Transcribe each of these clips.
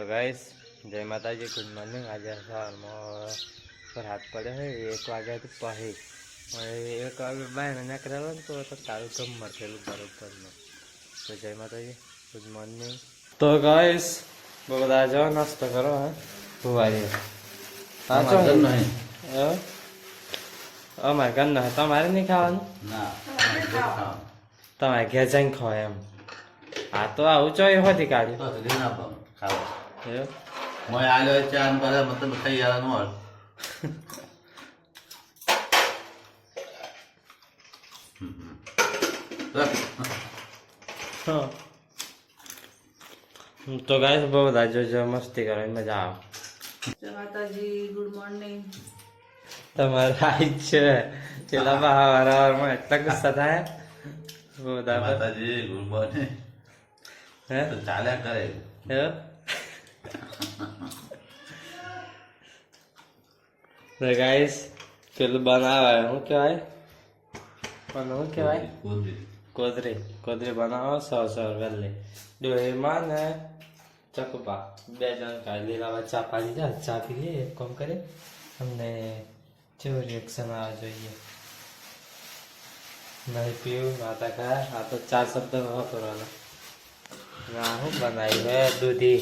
तो गाइस जय माता जी गुड मॉर्निंग। आज पर हाथ पड़े है 1 वागे तो पहे 1 वागे बहन निकल तो तारू कम मरते बरोबर में। तो जय माता जी गुड मॉर्निंग। तो गाइस बता जाओ नाश्ता करो है बुआई हाँ चो नहीं અમારે ઘરનો તમારે નહીં ખાવાનું તમારે ઘેર જઈને ખાવ એમ આ તો આવું ચોય હોતી કાઢ્યું मतलब खाई यार नो तो गाइस बहुत आज जो मस्ती करो मजा आओ। माताजी गुड मॉर्निंग। તમારા આઈ છે પેલા બહારમાં એટલા ગુસ્સા થાય माताजी गुड मॉर्निंग હે तो चाल्या करे હે તો ગાઈસ પેલું બનાવે શું કહેવાય પણ શું કહેવાય કોદરી કોદરી બનાવો 100 વેલી ડોહીમાં ને ચકુપા 2 જણ કાઢી લીલા ચા પાડી દે ચા પી લે એક કામ કરે અમને કેવું રિએક્શન આવે જોઈએ નહીં પીવું માતા કા આ તો 4 શબ્દ વાપરવાના ના હું બનાવી હે દૂધી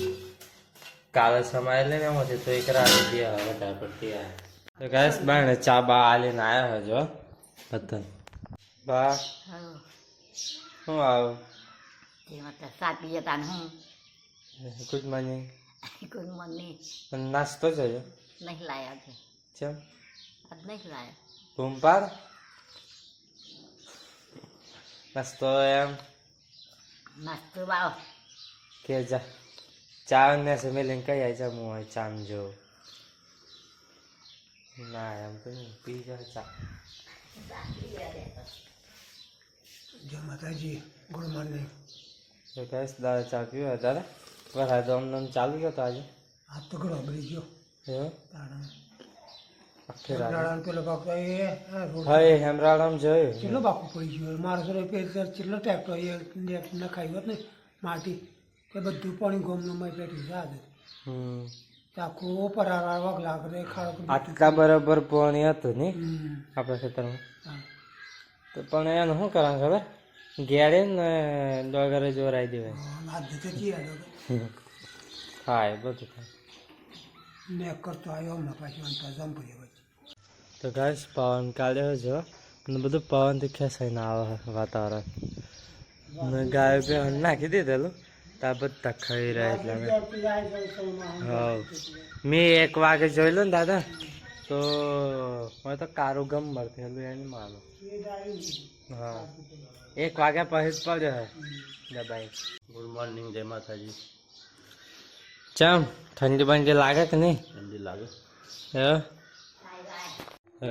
કાલે સમાય લે ને મોથી તો એક રાત દિયા વધારે પડતી આ તો ગાઈસ બાણે ચા બા આલીને આયા હજો બતન બા હું આવ ये मतलब साथ पिए तान हूँ। Good morning good morning. નાસ્તો જોયો नहीं लाया थे ચમ अब नहीं लाया। બૂમ પાડ નાસ્તો એમ नाश्तो बाओ કે જા ચા ને સે મેલીને કઈ આઈ જા હું ચામ જો ના એમ તો પી જા ચા जय माता जी गुड मॉर्निंग। તો ગાઈસ દાદા ચા પીવા દાદા વરસાદ આમ ચાલુ ગયો તો આજે आज तो घड़ो बड़ी गयो એવું ताड़ा આખી રાત राडान पेलो बापा ये હય હેમરાળામ જોયું चिल्लो बापू पड़ी गयो मार सर पे चिल्लो ट्रैक्टर ये नेट न खाई होत ने माटी ते बद्दू पानी गोमनो मै पेटी जाद चाकू परारा वग लाग रे खाड़ આટલા બરાબર પાણી હતું ને આપણા ખેતરમાં તો પણ એને શું કરવાનું ખબર ઘેરે ને ડોગરે જોરાઈ દેવાય हाथ देते की आडो થાય બધું થાય ने करतो आयो न पाछो अंता जम पड़े તો ગાઈસ પવન કાઢ્યો છો અને બધું પવનથી ખેંચાઈને આવે વાતાવરણ ને ગાય બે નાખી દીધેલું ત્યાં બધા ખાઈ રહ્યા એટલે હા મેં 1 વાગે જોયેલું ને દાદા તો મને તો કારું ગમ મળતેલું એને માનો હા 1 વાગ્યા પછી જ પડ્યો હે દબાઈ। गुड मॉर्निंग जय माता जी ચમ ઠંડી બંડી લાગે કે નહીં ठंडी लागे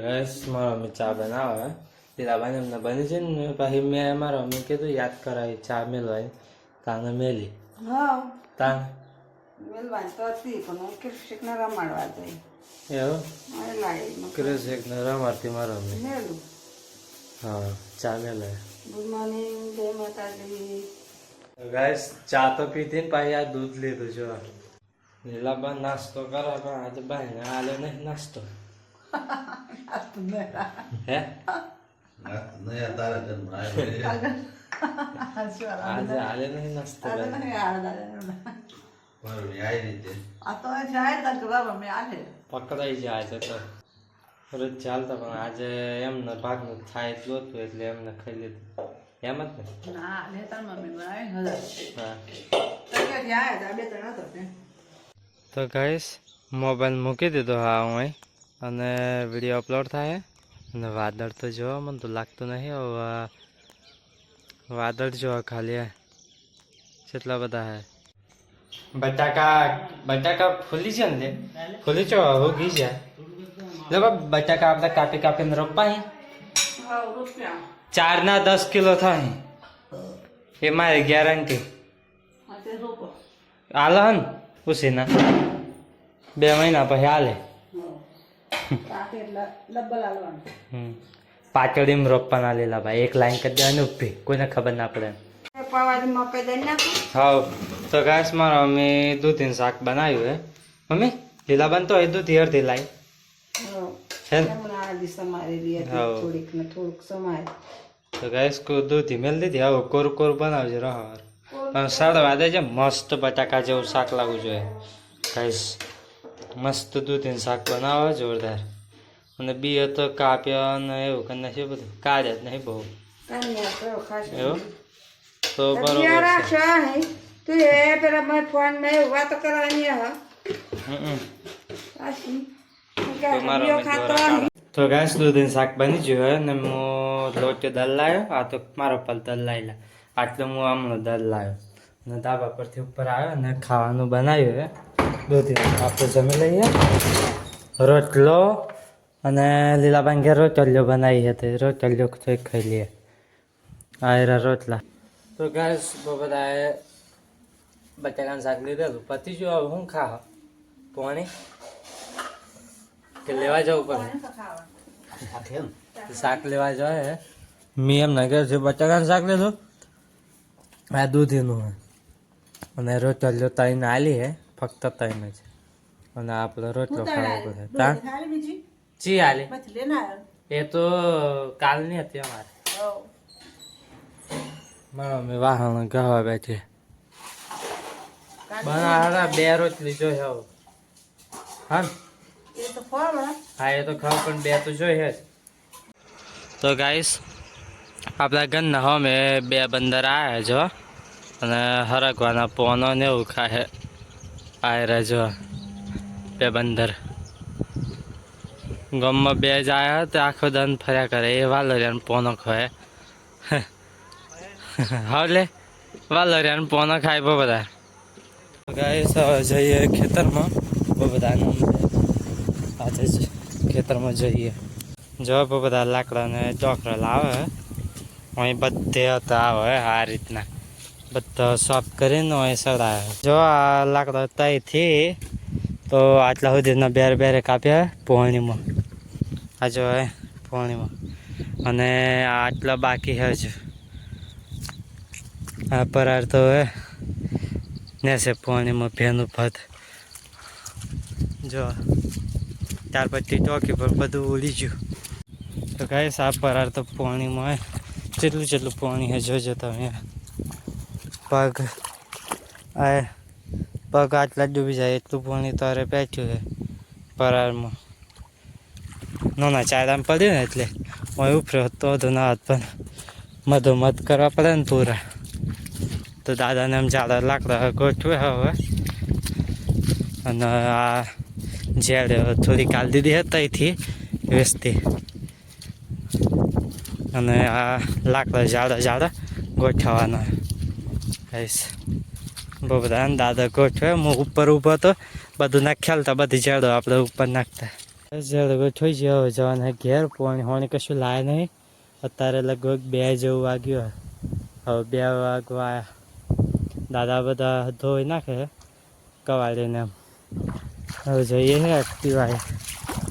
ગેસ મારા મમ્મી ચા બનાવે પેલાભાઈ એમને બની છે ને પછી મેં મારા મમ્મી કીધું યાદ કરાવી ચા મેલવાય તાને મેલી हाँ તાન मेलवान तो थी पण कृषिक न रमाडवा जाए એવું मैं लाई ક્રિશ ને રમાડતી મારા મમ્મી मेलू। હા ચા મેલે गुड मॉर्निंग जय माताजी। ગેસ ચા તો પીધી ને પછી આ દૂધ લીધું જો લીલાબા નાસ્તો કરે પણ આજે ભાઈને આલે નહીં નાસ્તો હે नहीं आता रहा આજે આલે નહીં નાસ્તો पर आई नहीं थे आता जाए तक बाबा मैं आले પકડાઈ જાય છે તો રોજ ચાલતા પણ આજે એમને ભાગનું થાય એટલું હતું એટલે એમને ખાઈ લીધું એમ જ ને ना लेता मम्मी बनाए हजार હા तक जाए ता बे तना तो તો ગાઈસ મોબાઈલ મૂકી દીધો હા હું અને વિડીયો અપલોડ થાય અને વાદળ તો જોવા મને તો લાગતું નહીં હવે વાદળ જોવા ખાલી કેટલા બધા હે બટાકા ફૂલી છે ને ફૂલી છો હોગી છે લે બટાકા આપણે કાપી કાપીને રોપાય हां रुपया 4 ના 10 કિલો થાય એ મારી ગેરંટી आते रोको હાલે હન ઉસીના 2 મહિના પછી હાલે ताके डबल आलवान પાટડીમાં રોપવાના લીલા ભાઈ 1 લાઈન કરી દેવાની ઉભી કોઈને ખબર ના પડે पावा मकई दे ना હા તો ગાઈસ મારા મમ્મી દૂધીનું શાક બનાવ્યું હે મમ્મી લીલા બનતો હોય દૂધી અડધી લાઈ છે ને? હમણાં આડી સમારેલી હતી હાવ. થોડીક ને થોડુંક સમારે તો ગાઈસ દૂધી મેલ દીધી હવે કોરું કોરું બનાવજો રહર પણ સાડા વાદે છે મસ્ત બટાકા જેવું શાક લાવવું જોઈએ ગાઈસ મસ્ત દૂધીનું શાક બનાવો જોરદાર અને બી તો કાપ્યા ને એવું કરીને છે બધું કાઢ્યા જ નહીં બહુ કાંઈ આપણે ખાસ એવું તો તબિયા બરોબર છે રાખશો નહીં તું એ પેલા મેં ફોન મેં વાતો કરવાની હ હમ. પાછી તો મારો ખાતો મિત્રો તો ગાઈસ દૂધીનું શાક બની ગયું હે ને હું લોટ દલ લાવ્યો આ તો મારો પલ દલ લાવેલા આટલો હું હમણાં દલ લાવ્યો અને ધાબા પરથી ઉપર આવ્યો ને ખાવાનું બનાવ્યું હે દૂધીનું આપણે જમી લઈએ રોટલો અને લીલાબાઈ ઘેર રોટલીઓ બનાવી હતી રોટલીઓ તો ખાઈ લઈએ આ રોટલા તો ગાઈસ બધાએ બટાકાનું શાક લીધેલું પતિ જો હવે હું ખા પોણી કે લેવા જવું પડે શાક લેવા જાય મેં એમ ના કહ્યું છે બટાકાનું શાક લીધું આ દૂધીનું હે અને રોટલીઓ તઈને આલી હે ફક્ત તઈને જ અને આપણે રોટલો ખાવો પડે તા ચી આલી એ તો કાલની હતી અમારે મારા મમ્મી વાહણ ગવા બેઠી બનાવવા બે રોટલી જોઈએ હવે હા હા એ તો ખાવ પણ બે તો જોઈએ જ તો ગાઈસ આપણા ઘરના હોમે બે બંદર આવ્યા જો અને હરકવાના પોનો ને એવું ખાય આવ્યા જો બે બંદર ગામમાં બે જ આવ્યા તો આખો દન ફર્યા કરે એ વાલોરિયાનો પોનો ખાય હા લે વાલોરિયાનો પોનો ખાય બહુ બધા ગાઈસ હવે જઈએ ખેતરમાં બહુ બધા આજે જ ખેતરમાં જઈએ જો બહુ બધા લાકડાને ચોકરા લાવે અહીં બધે હતા આવે આ રીતના બધા સાફ કરીને અહીં સડાવે જો આ લાકડા ત્યાંથી તો આટલા સુધીના બેરે બેરે કાપ્યા પોણીમાં આ જો પોણીમાં અને આટલા બાકી છે હજુ આ પરાર તો નેસે પોણીમાં ભેનું ભત જો ત્યાર પછી ચોકી પર બધું ઉડી ગયું તો કાંઈ સાપ પરાર તો પાણીમાં જેટલું પાણી હે જોજો તમે પગ આ પગ આટલા ડૂબી જાય એટલું પાણી તારે બેઠ્યું છે પરારમાં નાના ચારામાં પડ્યું ને એટલે હું ઉફર્યો તો વધુ ના હાથ પણ મધોમધ કરવા પડે ને પૂરા તો દાદાને એમ ઝાડા લાકડા ગોઠવે હવે અને આ ઝેડ થોડી કાઢી દીધી હતી અહીંથી વેચતી અને આ લાકડા ઝાડા ગોઠવવાના કહીશ બહુ બધા દાદા ગોઠવે હું ઉપર ઊભો હતો બધું નાખ્યા હતા બધી ઝાડો આપણે ઉપર નાખતા ઝાડ ગોઠવી છે હવે જવાના ઘેર હોણી કશું લાવે નહીં અત્યારે લગભગ 2 જેવું વાગ્યું હવે 2 વાગવા આવ્યા દાદા બધા ધોઈ નાખે કવાડીને એમ હવે જઈએ હે એક્ટિવા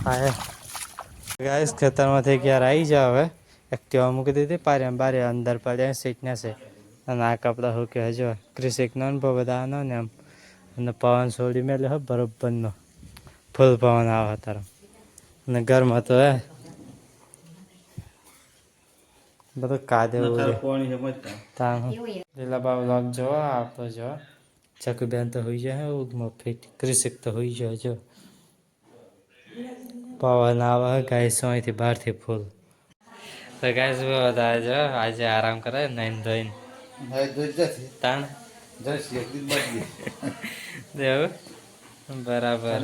હા ગાઈસ ખેતરમાંથી ક્યારે આવી જાવ હવે એક્ટિવા મૂકી દીધી પાર્યા બારે અંદર પડ્યા સીટને છે અને આ કપડાં શું કહે જો ક્રિશિકનો અનુભવ બધા આનો ને એમ અને પવન છોડી મેળ્યો હોય બરોબરનો ફૂલ પવન આવે તારો અને ઘરમાં તો બધું કાદે તાણ લીલા બાબુ લોક જો આપતો જો ચકુબેન તો હોઈ જાય ઉગમાં ફીટ ક્રિશિક તો હોઈ જાય જો પવન આવે ગાઈસ અહીંથી બહારથી ફૂલ તો ગાઈસ બધા જો આજે આરામ કરે નાઈન ધોઈને તાણ દેવું બરાબર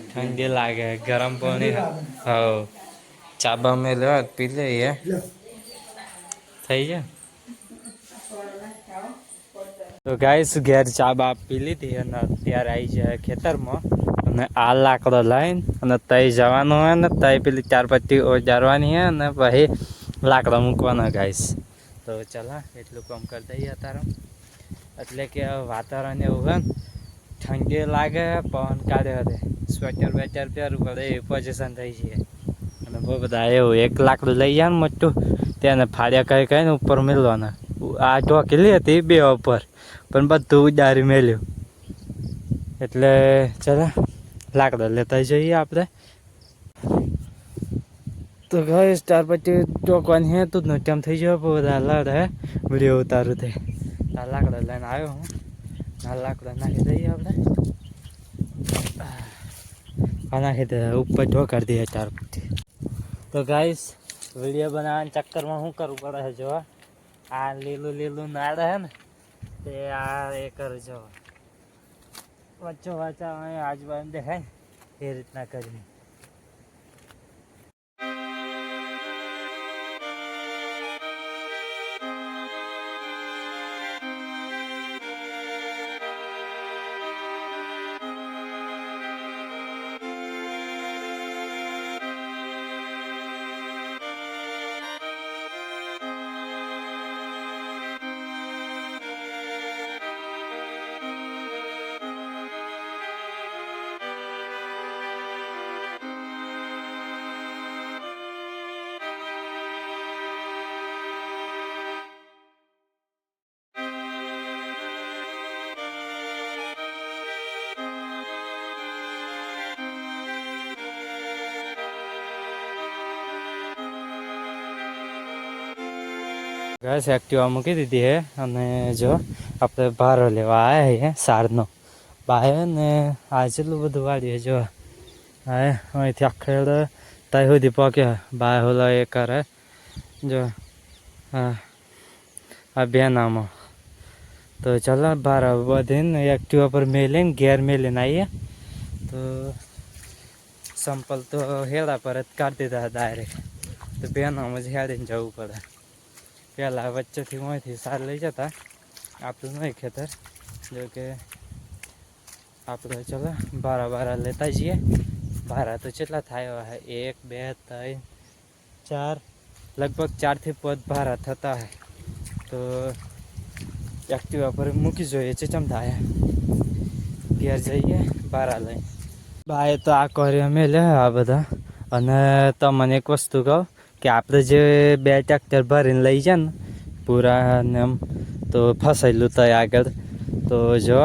ઠંડી લાગે ગરમ પાણી હા ચાબા મેં લેવા પી લઈએ થઈ જાય તો ગાઈસ ઘેર ચા બા પી લીધી અને અત્યારે આવી જાય ખેતરમાં અને આ લાકડો લઈને અને તઈ જવાનું હોય ને તઈ પેલી 4 પટ્ટી ઓજારવાની હે ને પછી લાકડો મૂકવાના ગાઈસ તો ચાલો એટલું કામ કરી દઈએ અત્યારે એટલે કે વાતાવરણ એવું હોય ને ઠંડી લાગે પવન કાઢે હતો સ્વેટર વેટર પહેરવું પડે એ પોઝિશન થઈ છે અને બહુ બધા એવું એક લાકડું લઈ જાય ને મોટું તેને ફાળ્યા કહીને ઉપર મેળવાના આ ઢોકેલી હતી 2 ઉપર પણ બધું ઉડારી મેલ્યું. એટલે ચાલો લાકડા લેતા જઈએ આપણે. તો ગાઈસ ત્યાર પછી ટોકવાની હે તો ટાઈમ થઈ ગયો બધા લડ હે વિડીયો ઉતારું તે આ લાકડા લઈને આવ્યો હું. આ લાકડા નાખી દઈએ આપણે. આ નાખી દે ઉપર ઢોકાડી દઈએ ત્યાર પછી. તો ગાઈસ વિડીયો બનાવવાના ચક્કરમાં શું કરવું પડે છે જો આ લીલું નાડ હે ને તે આ એ કરે જો વચ્ચો વચ્ચા આજુબાજુ દેખાય એ રીતના કરી. ગાઈસ એક્ટિવા મૂકી દીધી હે અને જો આપણે ભારો લેવા આવ્યા હે સારનો બાય ને આ જેટલું બધું વાળ્યું જો હા અહીંથી આખેડ ત્યાં સુધી પહોંચ્યા બાય હોલો એ કરે જો હા આ બેનામાં. તો ચાલો ભારો બધીને એક્ટિવા પર મેલીને ઘેર મેલીને આવીએ. તો સંપલ તો હેડા પર જ કાઢી દીધા ડાયરેક્ટ. તો બેનામાં જ હેડીને જવું પડે. પહેલાં વચ્ચેથી અહીંથી સાર લઈ જતા આપણું નહીં ખેતર જો કે આપણે ચલો બારા લેતા જઈએ. ભારા તો કેટલા થાય હે 1 2 3 4 લગભગ 4 થી 5 ભારા થતા હે. તો એક્ટિવા પર મૂકી જોઈએ છે ચમ થાય ઘેર જઈએ ભારા લઈ. બાય તો આ કર્યા મેલે આ બધા. અને તમને એક વસ્તુ કહું કે આપણે જે 2 ટ્રેક્ટર ભરીને લઈ જાય ને પૂરા ને એમ તો ફસાયેલું થાય આગળ. તો જો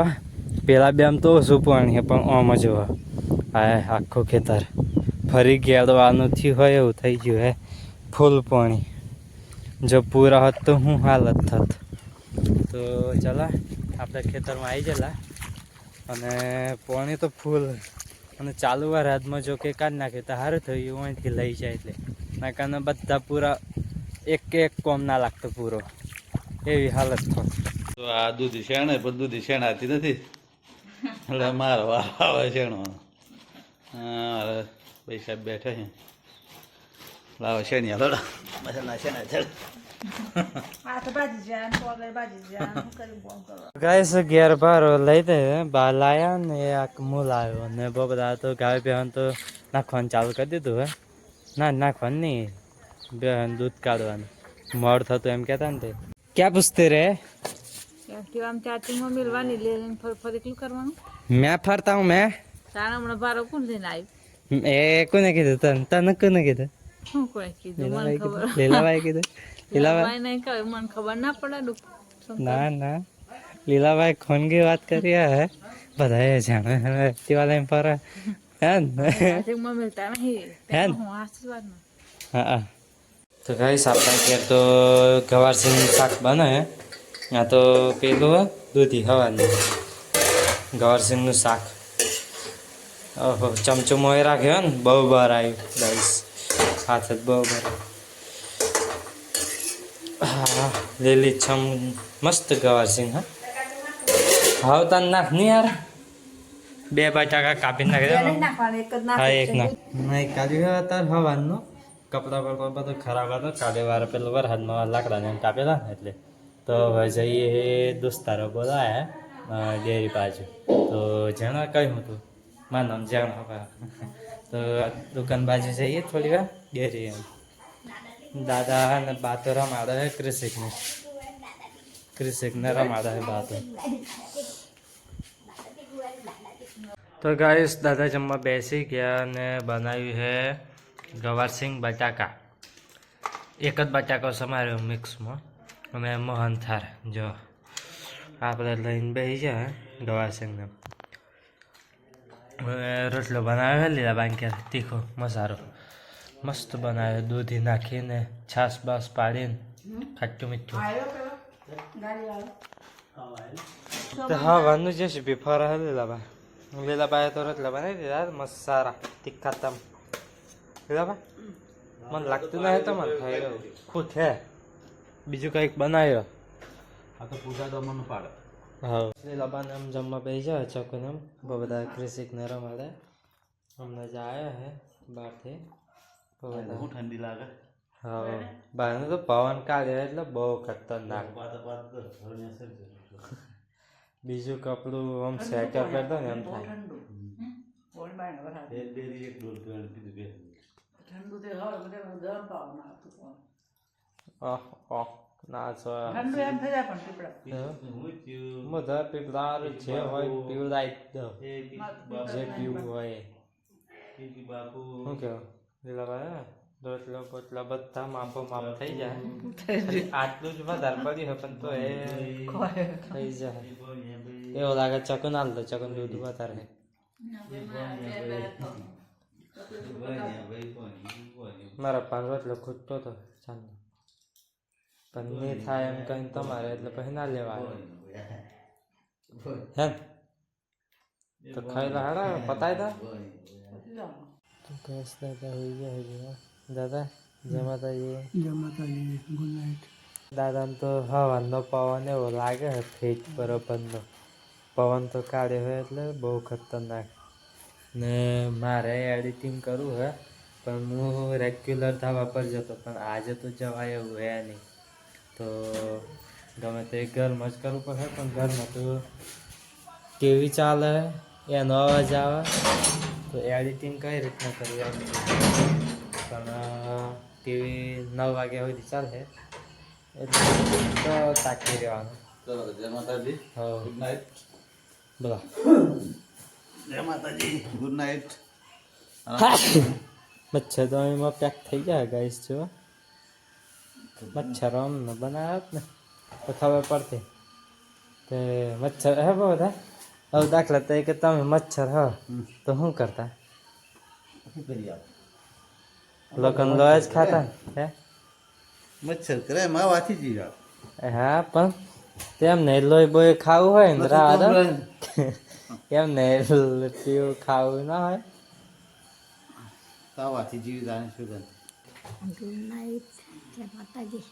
પેલા બે આમ તો ઓછું પાણી પણ આમાં જો આ આખું ખેતર ફરી ગેળવાનું થયું હોય એવું થઈ ગયું હે ફૂલ પાણી. જો પૂરા હોત તો શું હાલત થત. તો ચાલો આપણે ખેતરમાં આવી ગયેલા અને પાણી તો ફૂલ અને ચાલુ વાર હાથમાં જો કે કાઢી નાખ્યું તો સારું થયું અહીંથી લઈ જાય એટલે ના કારણે બધા પૂરા એક કોમ ના લાગતો પૂરો એવી હાલત થાય. તો આ દૂધી શેણે પણ દૂધી શેણાતી નથી એટલે મારો વારો આવે શેણો. હા પૈસા બેઠા છે લાવો શેણિયા થોડા મસાલા શેણા છે. ગાઈસ ઘેર ભારો લઈ દે બહાર લાયા ને એક મૂલ આવ્યો ને બહુ બધા તો ગાય બેહન તો નાખવાનું ચાલુ કરી દીધું હે. ના નાખવાનું નહીં બેહન દૂધ કાઢવાનું મોડ થતું એમ કહેતા ને તે ક્યાં પૂછતે રે મેં ફરતા હું મેં એ કોને કીધું તને કોને કીધું લીલાભાઈ કીધું ના ના લીલાભાઈ ખોનગી વાત કરી હે બધા એ જાણે એક્ટિવા પર હા. તો ગાઈસ આપણા ઘેર તો ગવારસિંગનું શાક બને. આ તો પેલું દૂધી હવાનું ગવારસિંગનું શાક. ઓહો ચમચો મોય રાખ્યો ને બહુ બહાર આવ્યું ગાઈસ હાથ જ બહુ બહાર. હા લીલી છમ મસ્ત ગવારસિંગ હા હાવ તાન નાખ નહીં યાર 2 બટાકા કાપી નાખી દે. હા એક નાખ નહીં કાઢ્યું અત્યારે હવાનું કપડા પર બધું ખરાબ હતો કાલે વાર પેલું વરસાદમાં લાકડાને એમ કાપેલા એટલે. તો હવે જઈએ દોસ્તારો બોલાયા ડેરી બાજુ. તો જણા કહ્યું હતું માનો જણા તો દુકાન બાજુ જઈએ થોડી વાર ડેરી એમ. દાદા અને બા તો રમાડે હે ક્રિશિકને રમાડે હે બા તો. તો ગાઈસ દાદા જમવા બેસી ગયા અને બનાવ્યું છે ગવારસિંગ બટાકા. એક જ બટાકો સમાર્યો મિક્સમાં અને મોહન થાર જો આપણે લઈને બેસી જાય ગવારસિંગને હવે રોટલો બનાવ્યો લીલા બાંક્યા તીખો મસાલો મસ્ત બનાવ્યો દૂધી નાખીને છાશ બાસ પાડીને ખાટું મીઠું તો હા વાનું જે છે બિફારા લીલાબાએ તો રોટલા બનાવી દીધા મસ્ત સારા તીખા તમ લીલાબા મને લાગતું નહીં તો મને થઈ ગયું ખુદ હે બીજું કંઈક બનાવ્યો આ તો પૂજા દમણ પાડે હા લીલાબાને આમ જમવા બેસી જાય ચોકને આમ બહુ બધા ક્રિસિકને રમાડે હમણાં જ આવ્યા હે બહારથી બહુ બધા બહુ ઠંડી લાગે હા બહારનું તો પવન કાઢે એટલે બહુ ખતરનાક બીજું કપડું આમ સ્વેટર પહેરતો ને એમ થાય ઓહ ના છો બધા પીપળા જે હોય પીવડાઈ દો જે પીવું હોય શું કહેવાય લીલાભાઈ રોટલો બોટલા બધા માપો માપ થઈ જાય આટલું જ વધારે પડ્યું હોય પણ તો એ થઈ જાય એવું લાગે ચકન હાલ દો ચકન દૂધ વધારે મારા પાન રોટલો ખૂટતો હતો ચાંદ પણ નહીં થાય એમ કહીને તમારે એટલે પછી ના લેવા હે તો ખાઈ હાડા પતાય તા દાદા હોઈ ગયા દાદા જય માતાજી ગુડ નાઇટ દાદાને તો હવાનો પવન એવો લાગે છે ફેક બરોબરનો પવન તો કાઢે હોય એટલે બહુ ખતરનાક ને મારે એડિટિંગ કરવું હે પણ હું રેગ્યુલર ધાબા પર જતો પણ આજે તો જવાય એવું હે નહીં તો ગમે તે ઘરમાં જ કરવું પડે પણ ઘરમાં તો ટીવી ચાલે એનો અવાજ આવે તો એડિટિંગ કઈ રીતના કરી પણ ટીવી 9 વાગ્યા સુધી ચાલે એટલે તો તાકી રહેવાનું ચલો જય માતાજી હા ગુડ નાઇટ બોલો જય માતાજી ગુડ નાઇટ મચ્છર તો એમાં પેક થઈ જાય ગાઈસ જો મચ્છર અમને બનાવ્યા જ ને તો ખબર પડતી તે મચ્છર હે બહુ બધા હવે દાખલા તરીકે તમે મચ્છર હો તો શું કરતા શું કરી આપ લોકોને લોહી જ ખાતા હે મચ્છર કરે માં વાથી જી હા પણ તેમ ને લોહી બોય ખાવું હોય ને રાત એમ ને પીવું ખાવું ના હોય તાવાથી જીવી જાણે શું કરે ગુડ નાઇટ જય માતાજી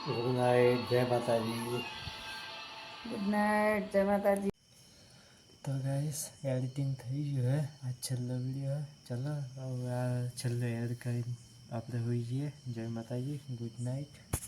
ગુડ નાઇટ જય માતાજી ગુડ નાઇટ જય માતાજી તો ગાઈસ એડિટિંગ થઈ ગયું હે આ છેલ્લો વિડીયો ચલો હવે આ છેલ્લો એડ કરીને આપણે હોઈ જઈએ જય માતાજી ગુડ નાઇટ